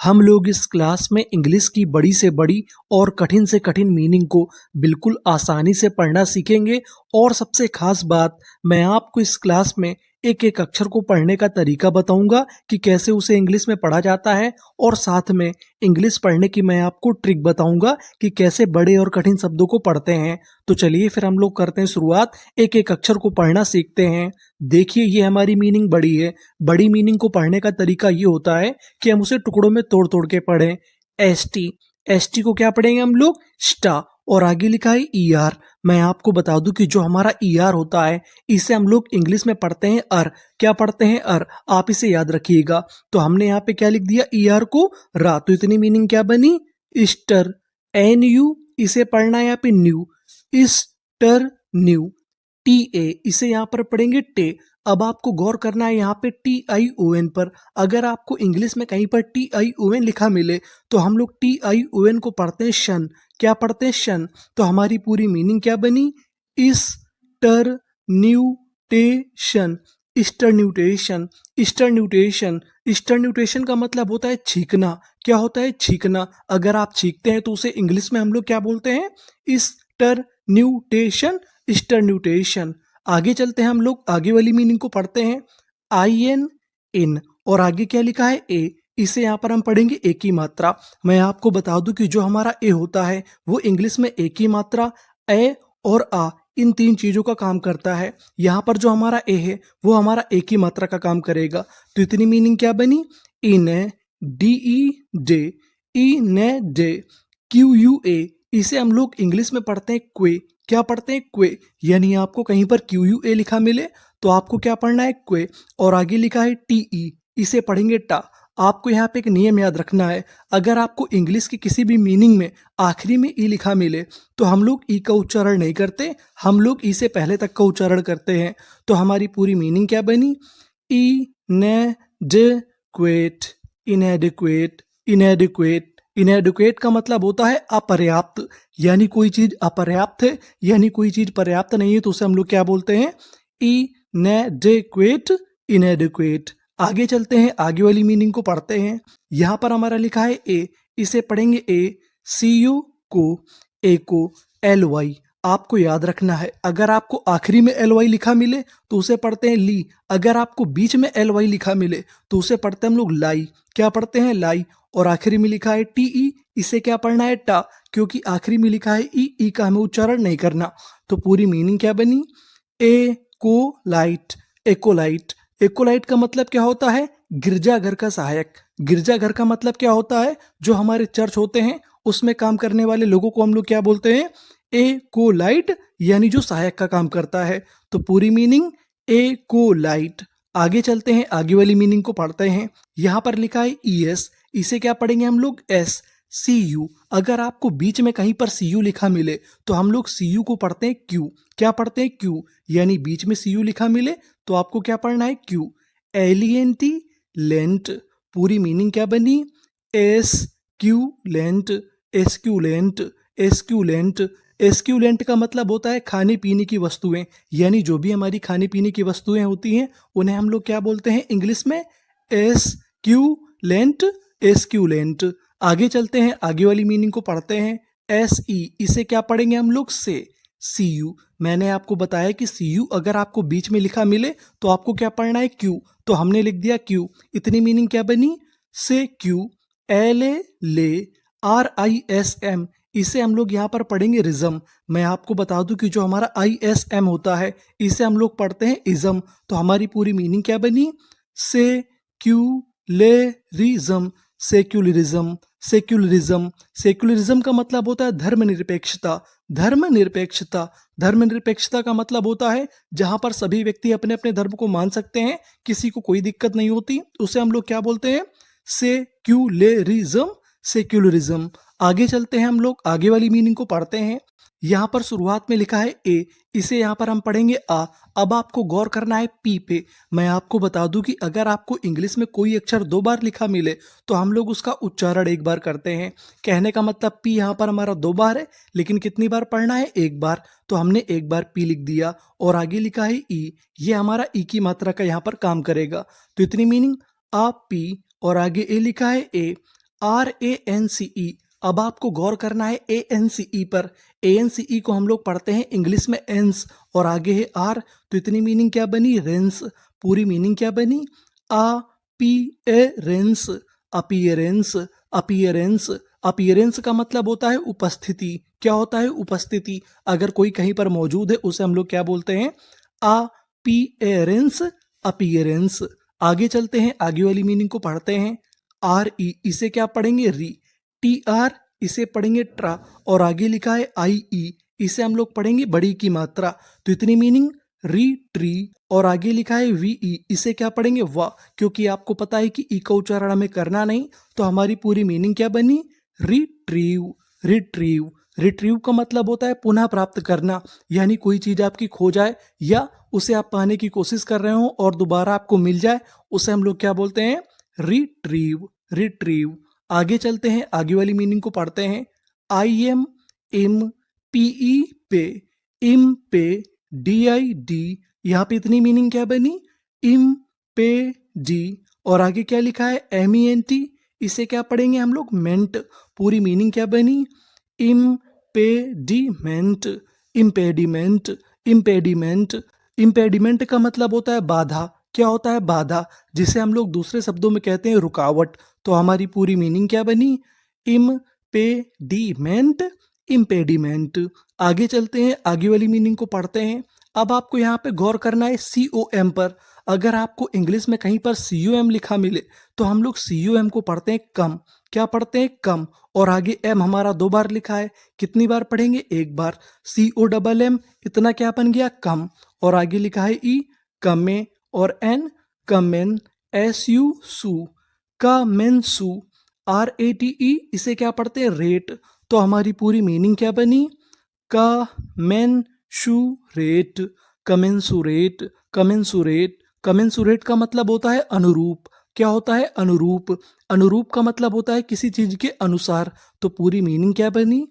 हम लोग इस क्लास में इंग्लिश की बड़ी से बड़ी और कठिन से कठिन मीनिंग को बिल्कुल आसानी से पढ़ना सीखेंगे। और सबसे खास बात, मैं आपको इस क्लास में एक एक अक्षर को पढ़ने का तरीका बताऊंगा कि कैसे उसे इंग्लिश में पढ़ा जाता है। और साथ में इंग्लिश पढ़ने की मैं आपको ट्रिक बताऊंगा कि कैसे बड़े और कठिन शब्दों को पढ़ते हैं। तो चलिए फिर हम लोग करते हैं शुरुआत, एक एक अक्षर को पढ़ना सीखते हैं। देखिए, ये हमारी मीनिंग बड़ी है। बड़ी मीनिंग को पढ़ने का तरीका ये होता है कि हम उसे टुकड़ों में तोड़ तोड़ के पढ़ें। एस टी, एस टी को क्या पढ़ेंगे हम लोग? स्टा। और आगे लिखा है ई आर। मैं आपको बता दूं कि जो हमारा ई आर होता है, इसे हम लोग इंग्लिश में पढ़ते हैं अर। क्या पढ़ते हैं? अर। आप इसे याद रखिएगा। तो हमने यहाँ पे क्या लिख दिया? ई आर को रा। तो इतनी मीनिंग क्या बनी? ईस्टर। एन यू, इसे पढ़ना है यहाँ पे new. Easter new. T A, इसे यहाँ पर पढ़ेंगे टे। अब आपको गौर करना है यहाँ पे टी आई ओ एन पर। अगर आपको इंग्लिश में कहीं पर टी आई ओ एन लिखा मिले तो हम लोग टी आई ओ एन को पढ़ते हैं शन। क्या पढ़ते हैं? शन। तो हमारी पूरी मीनिंग क्या बनी? ईस्टरन्यूटेशन। ईस्टरन्यूटेशन। ईस्टरन्यूटेशन। ईस्टरन्यूटेशन का मतलब होता है छींकना। क्या होता है? छींकना। अगर आप छींकते हैं तो उसे इंग्लिश में हम लोग क्या बोलते हैं? ईस्टरन्यूटेशन। ईस्टरन्यूटेशन। आगे चलते हैं, हम लोग आगे वाली मीनिंग को पढ़ते हैं। आई एन, इन। और आगे क्या लिखा है? ए। इसे यहाँ पर हम पढ़ेंगे ए की मात्रा। मैं आपको बता दूं कि जो हमारा ए होता है वो इंग्लिश में ए की मात्रा, ए और आ, इन तीन चीजों का काम करता है। यहाँ पर जो हमारा ए है वो हमारा ए की मात्रा का काम करेगा। तो इतनी मीनिंग क्या बनी? इन ए, डी ई डे। ई ने डे। क्यू यू ए, इसे हम लोग इंग्लिश में पढ़ते हैं क्वे। क्या पढ़ते हैं? क्वे। यानी आपको कहीं पर क्यू यू ए लिखा मिले तो आपको क्या पढ़ना है? क्वे। और आगे लिखा है टी ई, इसे पढ़ेंगे टा। आपको यहाँ पे एक नियम याद रखना है, अगर आपको इंग्लिश की किसी भी मीनिंग में आखिरी में ई लिखा मिले तो हम लोग ई का उच्चारण नहीं करते, हम लोग ई से पहले तक का उच्चारण करते हैं। तो हमारी पूरी मीनिंग क्या बनी? इनएडेक्वेट। इनएडेक्वेट। इनएडेक्वेट। इनएडिक्वेट का मतलब होता है अपर्याप्त। यानी कोई चीज अपर्याप्त है, यानी कोई चीज पर्याप्त नहीं है, तो उसे हम लोग क्या बोलते हैं? इनएडिक्वेट। इनएडिक्वेट। आगे चलते हैं, आगे वाली मीनिंग को पढ़ते हैं। यहां पर हमारा लिखा है ए, इसे पढ़ेंगे ए। सी यू को, ए को एल वाई। आपको याद रखना है, अगर आपको आखिरी में एल वाई लिखा मिले तो उसे पढ़ते हैं ली। अगर आपको बीच में एल वाई लिखा मिले तो उसे पढ़ते हैं हम लोग लाई। क्या पढ़ते हैं? लाई। और आखिरी में लिखा है टी ई, इसे क्या पढ़ना है? टा। क्योंकि आखिरी में लिखा है ई, ई का हमें उच्चारण नहीं करना। तो पूरी मीनिंग क्या बनी? एकोलाइट। एकोलाइट। एकोलाइट का मतलब क्या होता है? गिरजाघर का सहायक। गिरजाघर का मतलब क्या होता है? जो हमारे चर्च होते हैं उसमें काम करने वाले लोगों को हम लोग क्या बोलते हैं? एकोलाइट, यानी जो सहायक का काम करता है। तो पूरी मीनिंग एकोलाइट। आगे चलते हैं, आगे वाली मीनिंग को पढ़ते हैं। यहां पर लिखा है ई एस, इसे क्या पढ़ेंगे हम लोग? एस। सी यू, अगर आपको बीच में कहीं पर सी यू लिखा मिले तो हम लोग सी यू को पढ़ते हैं क्यू। क्या पढ़ते हैं? क्यू। यानी बीच में सी यू लिखा मिले तो आपको क्या पढ़ना है? क्यू। एलियंटी लेंट। पूरी मीनिंग क्या बनी? Esculent. Esculent. Esculent. Esculent का मतलब होता है खाने पीने की वस्तुएं। यानी जो भी हमारी खाने पीने की वस्तुएं होती हैं उन्हें हम लोग क्या बोलते हैं इंग्लिश में? एस्क्यूलेंट। एस्क्यूलेंट। आगे चलते हैं, आगे वाली मीनिंग को पढ़ते हैं। एस ई, इसे क्या पढ़ेंगे हम लोग? से। सी यू, मैंने आपको बताया कि सी यू अगर आपको बीच में लिखा मिले तो आपको क्या पढ़ना है? क्यू। तो हमने लिख दिया क्यू। इतनी मीनिंग क्या बनी? से क्यू। एल ए ले। आर आई एस एम, इसे हम लोग यहाँ पर पढ़ेंगे रिज्म। मैं आपको बता दूं कि जो हमारा आई एस एम होता है इसे हम लोग पढ़ते हैं इज्म। तो हमारी पूरी मीनिंग क्या बनी? सेक्युलरिज्म। सेक्युलरिज्म। सेक्युलरिज्म। सेक्युलरिज्म का मतलब होता है धर्मनिरपेक्षता। धर्मनिरपेक्षता। धर्मनिरपेक्षता का मतलब होता है जहां पर सभी व्यक्ति अपने अपने धर्म को मान सकते हैं, किसी को कोई दिक्कत नहीं होती, उसे हम लोग क्या बोलते हैं? सेक्युलरिज्म। सेक्युलरिज्म। आगे चलते हैं, हम लोग आगे वाली मीनिंग को पढ़ते हैं। यहाँ पर शुरुआत में लिखा है ए, इसे यहाँ पर हम पढ़ेंगे आ। अब आपको गौर करना है पी पे। मैं आपको बता दूं कि अगर आपको इंग्लिश में कोई अक्षर दो बार लिखा मिले तो हम लोग उसका उच्चारण एक बार करते हैं। कहने का मतलब पी यहाँ पर हमारा दो बार है, लेकिन कितनी बार पढ़ना है? एक बार। तो हमने एक बार पी लिख दिया। और आगे लिखा है ई, ये हमारा ई की मात्रा का यहाँ पर काम करेगा। तो इतनी मीनिंग आ पी। और आगे ए लिखा है ए। RANCE। अब आपको गौर करना है ANCE पर। ANCE को हम लोग पढ़ते हैं इंग्लिश में एंस और आगे है आर, तो इतनी मीनिंग क्या बनी? रेंस। पूरी मीनिंग क्या बनी? Appearance, appearance, appearance. अपीयरेंस का मतलब होता है उपस्थिति। क्या होता है? उपस्थिति। अगर कोई कहीं पर मौजूद है उसे हम लोग क्या बोलते हैं? Appearance, appearance. आगे चलते हैं, आगे वाली मीनिंग को पढ़ते हैं। RE, इसे क्या पढ़ेंगे? री। TR, इसे पढ़ेंगे ट्रा, और आगे लिखा है IE, इसे हम लोग पढ़ेंगे बड़ी की मात्रा। तो इतनी मीनिंग री ट्री, और आगे लिखा है VE, इसे क्या पढ़ेंगे? वा। क्योंकि आपको पता है कि ई का उच्चारण हमें करना नहीं, तो हमारी पूरी मीनिंग क्या बनी? Retrieve, retrieve. रिट्रीव का मतलब होता है पुनः प्राप्त करना, यानी कोई चीज आपकी खो जाए या उसे आप पाने की कोशिश कर रहे हो और दोबारा आपको मिल जाए, उसे हम लोग क्या बोलते हैं? Retrieve, retrieve. आगे चलते हैं, आगे वाली मीनिंग को पढ़ते हैं। IMPE पे, इम पे, DID, यहाँ पे इतनी मीनिंग क्या बनी? इम पे डी, और आगे क्या लिखा है? MENT, इसे क्या पढ़ेंगे हम लोग? मेंट। पूरी मीनिंग क्या बनी? Impediment, impediment, impediment. इम्पेडिमेंट का मतलब होता है बाधा। क्या होता है? बाधा, जिसे हम लोग दूसरे शब्दों में कहते हैं रुकावट। तो हमारी पूरी मीनिंग क्या बनी? Impediment, impediment. आगे चलते हैं, आगे वाली मीनिंग को पढ़ते हैं। अब आपको यहाँ पे गौर करना है COM पर। अगर आपको इंग्लिश में कहीं पर COM लिखा मिले तो हम लोग COM को पढ़ते हैं कम। क्या पढ़ते हैं? कम। और आगे M हमारा 2 बार लिखा है, कितनी बार पढ़ेंगे? 1 बार। COMM, इतना क्या बन गया? कम। और आगे लिखा है E, कमे, और N, कमेन, SU, सू, कमेंसू, RATE, इसे क्या पढ़ते हैं? रेट। तो हमारी पूरी मीनिंग क्या बनी? Commensurate, commensurate, commensurate. कमेंसुरेट का मतलब होता है अनुरूप। क्या होता है? अनुरूप। अनुरूप का मतलब होता है किसी चीज के अनुसार। तो पूरी मीनिंग क्या बनी?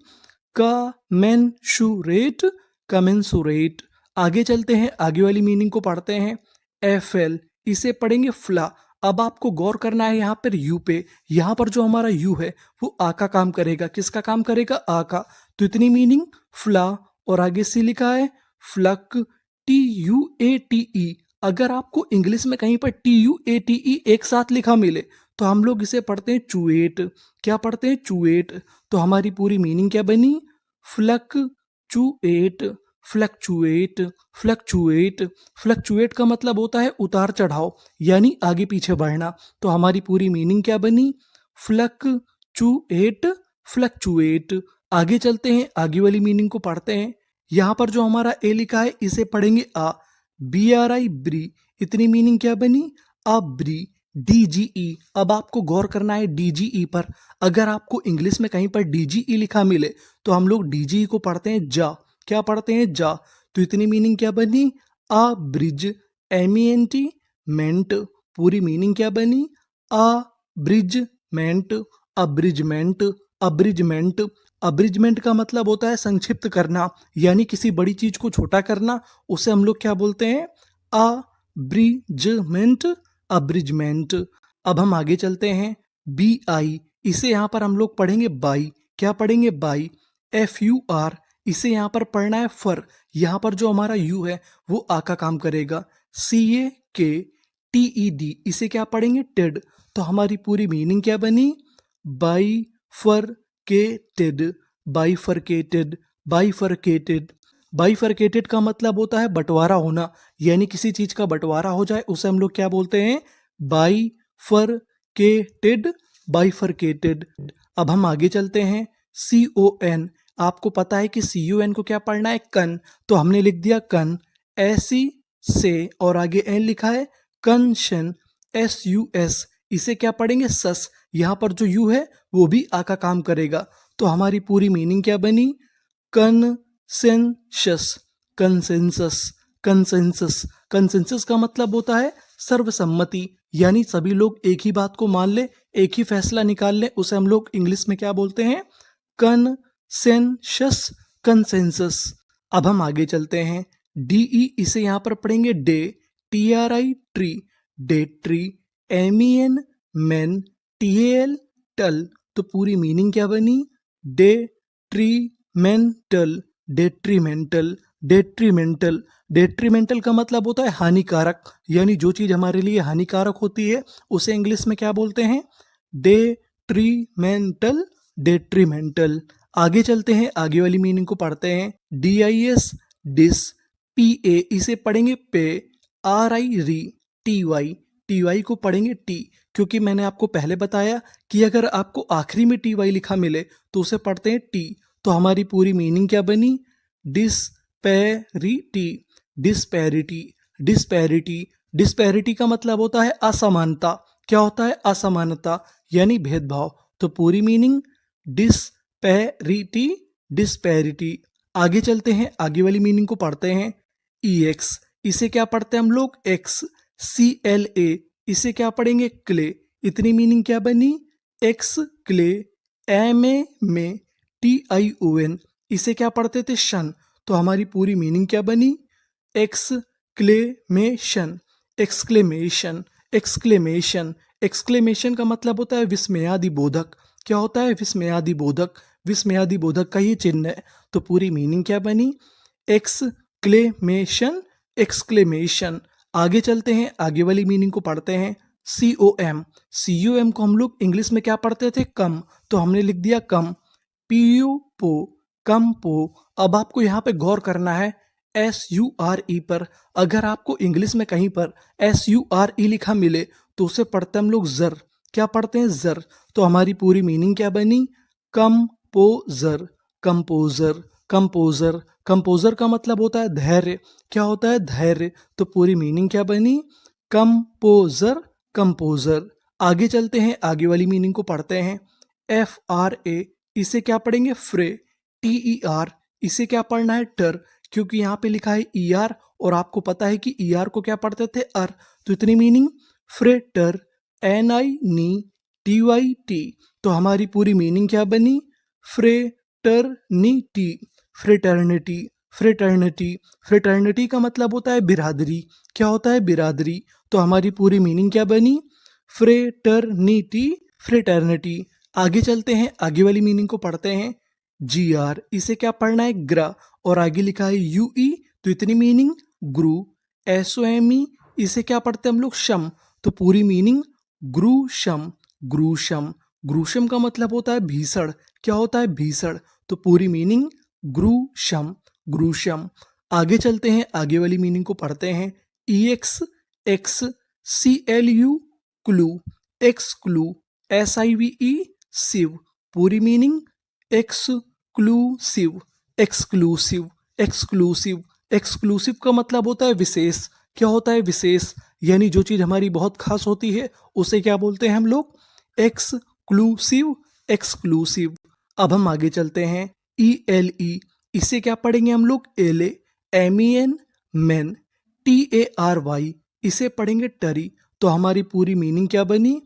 Commensurate, commensurate. आगे चलते हैं, आगे वाली मीनिंग को पढ़ते हैं। FL, इसे पढ़ेंगे फ्ला। अब आपको गौर करना है यहाँ पर यू पे। यहाँ पर जो हमारा यू है वो आ का काम करेगा। किसका काम करेगा? आ का। तो इतनी मीनिंग फ्ला, और आगे से लिखा है फ्लक, TUATE। अगर आपको इंग्लिश में कहीं पर TUATE एक साथ लिखा मिले तो हम लोग इसे पढ़ते हैं चुएट। क्या पढ़ते हैं? चुएट। तो हमारी पूरी मीनिंग क्या बनी? Fluctuate, fluctuate, fluctuate. Fluctuate का मतलब होता है उतार चढ़ाव, यानी आगे पीछे बढ़ना। तो हमारी पूरी मीनिंग क्या बनी? Fluctuate, fluctuate. आगे चलते हैं, आगे वाली मीनिंग को पढ़ते हैं। यहाँ पर जो हमारा ए लिखा है इसे पढ़ेंगे आ, BRI, ब्री। इतनी मीनिंग क्या बनी? अब्री। DGE, अब आपको गौर करना है DGE पर। अगर आपको इंग्लिश में कहीं पर DGE लिखा मिले तो हम लोग DGE को पढ़ते हैं जा। क्या पढ़ते हैं? जा। तो इतनी मीनिंग क्या बनी? अ ब्रिज, MENT, मेंट। पूरी मीनिंग क्या बनी? अ ब्रिजमेंट, अब्रिजमेंट, अब्रिजमेंट। अब्रिजमेंट का मतलब होता है संक्षिप्त करना, यानी किसी बड़ी चीज को छोटा करना। उसे हम लोग क्या बोलते हैं? अब्रिजमेंट, अब्रिजमेंट। अब हम आगे चलते हैं। BI, इसे यहाँ पर हम लोग पढ़ेंगे बाई। क्या पढ़ेंगे? बाई। FUR, इसे यहाँ पर पढ़ना है फर। यहाँ पर जो हमारा यू है वो आ का काम करेगा। CAKTED, इसे क्या पढ़ेंगे? टेड। तो हमारी पूरी मीनिंग क्या बनी? Bifurcated, bifurcated, bifurcated. बाइफरकेटेड का मतलब होता है बंटवारा होना, यानी किसी चीज का बंटवारा हो जाए उसे हम लोग क्या बोलते हैं? Bifurcated, bifurcated. अब हम आगे चलते हैं। CON, आपको पता है कि CON को क्या पढ़ना है? कन। तो हमने लिख दिया कन, ऐसी से, और आगे एन लिखा है कंशन, SUS, इसे क्या पढ़ेंगे? सस। यहाँ पर जो यू है वो भी आ का काम करेगा। तो हमारी पूरी मीनिंग क्या बनी? Consensus, consensus, consensus. कंसेंसस का मतलब होता है सर्वसम्मति, यानी सभी लोग एक ही बात को मान ले, एक ही फैसला निकाल ले, उसे हम लोग इंग्लिश में क्या बोलते हैं? Consensus, consensus. अब हम आगे चलते हैं। DE, इसे यहाँ पर पढ़ेंगे day, TRI, tree, day tree. MEN, main, TAL, टल। तो पूरी मीनिंग क्या बनी? Detrimental, detrimental, detrimental. डेट्रीमेंटल का मतलब होता है हानिकारक, यानी जो चीज हमारे लिए हानिकारक होती है उसे इंग्लिश में क्या बोलते हैं? Detrimental, detrimental. आगे चलते हैं, आगे वाली मीनिंग को पढ़ते हैं। DIS, dish. PA इसे पढ़ेंगे पे। RI, TY को पढ़ेंगे टी, क्योंकि मैंने आपको पहले बताया कि अगर आपको आखिरी में TY लिखा मिले तो उसे पढ़ते हैं टी। तो हमारी पूरी मीनिंग क्या बनी? Disparity, disparity, disparity. डिस्पैरिटी का मतलब होता है असमानता। क्या होता है? असमानता, यानी भेदभाव। तो पूरी मीनिंग डिस्पैरिटी, डिस्पैरिटी। आगे चलते हैं, आगे वाली मीनिंग को पढ़ते हैं। EX इसे क्या पढ़ते हैं हम लोग? एक्स। CLA इसे क्या पढ़ेंगे? क्ले। इतनी मीनिंग क्या बनी? X clay. MA में TION इसे क्या पढ़ते थे? शन। तो हमारी पूरी मीनिंग क्या बनी? Exclamation, exclamation, exclamation. एक्सक्लेमेशन का मतलब होता है विस्मयादि बोधक। क्या होता है? विस्मयादि बोधक, विस्मयादि बोधक का ये चिन्ह है। तो पूरी मीनिंग क्या बनी? Exclamation, exclamation. आगे चलते हैं, आगे वाली मीनिंग को पढ़ते हैं। COM, COM को हम लोग इंग्लिश में क्या पढ़ते थे? कम। तो हमने लिख दिया कम। PU पो, कम पो। अब आपको यहाँ पे गौर करना है SURE पर। अगर आपको इंग्लिश में कहीं पर SURE लिखा मिले तो उसे पढ़ते हम लोग जर। क्या पढ़ते हैं? जर। तो हमारी पूरी मीनिंग क्या बनी? Composer, composer, composer. कंपोजर का मतलब होता है धैर्य। क्या होता है? धैर्य। तो पूरी मीनिंग क्या बनी? Composer, composer. आगे चलते हैं, आगे वाली मीनिंग को पढ़ते हैं। FRA इसे क्या पढ़ेंगे? फ्रे। TER इसे क्या पढ़ना है? टर, क्योंकि यहाँ पे लिखा है ER और आपको पता है कि ER को क्या पढ़ते थे? अर। तो इतनी मीनिंग फ्रेटर। NINTYT। तो हमारी पूरी मीनिंग क्या बनी? Fraternity, fraternity, fraternity. फ्रेटर्निटी का मतलब होता है बिरादरी। क्या होता है? बिरादरी। तो हमारी पूरी मीनिंग क्या बनी? Fraternity, fraternity. आगे चलते हैं, आगे वाली मीनिंग को पढ़ते हैं। GR इसे क्या पढ़ना है? ग्रा, और आगे लिखा है UE। तो इतनी मीनिंग गुरु। SOME इसे क्या पढ़ते हैं हम लोग? शम। तो पूरी मीनिंग ग्रुशम, ग्रुशम। ग्रुशम का मतलब होता है भीषण। क्या होता है? भीषण। तो पूरी मीनिंग ग्रुशम, ग्रुशम। आगे चलते हैं, आगे वाली मीनिंग को पढ़ते हैं। EX, ex. CLU clu, ex clu. SIVE sive. पूरी meaning exclusive, exclusive, exclusive. Exclusive का मतलब होता है विशेष। क्या होता है? विशेष, यानी जो चीज हमारी बहुत खास होती है उसे क्या बोलते हैं हम लोग? Exclusive, exclusive. अब हम आगे चलते हैं। ELE इसे क्या पढ़ेंगे हम लोग? एले। MEN man. TARY इसे पढ़ेंगे टरी। तो हमारी पूरी मीनिंग क्या बनी?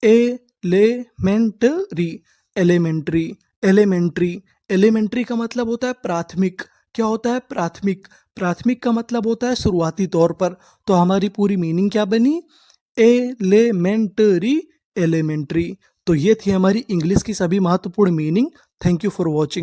एलेमेंटरी, एलिमेंट्री, एलिमेंट्री। एलिमेंट्री का मतलब होता है प्राथमिक। क्या होता है? प्राथमिक। प्राथमिक का मतलब होता है शुरुआती तौर पर। तो हमारी पूरी मीनिंग क्या बनी? Elementary, elementary. तो ये थी हमारी इंग्लिश की सभी महत्वपूर्ण meaning. Thank you for watching.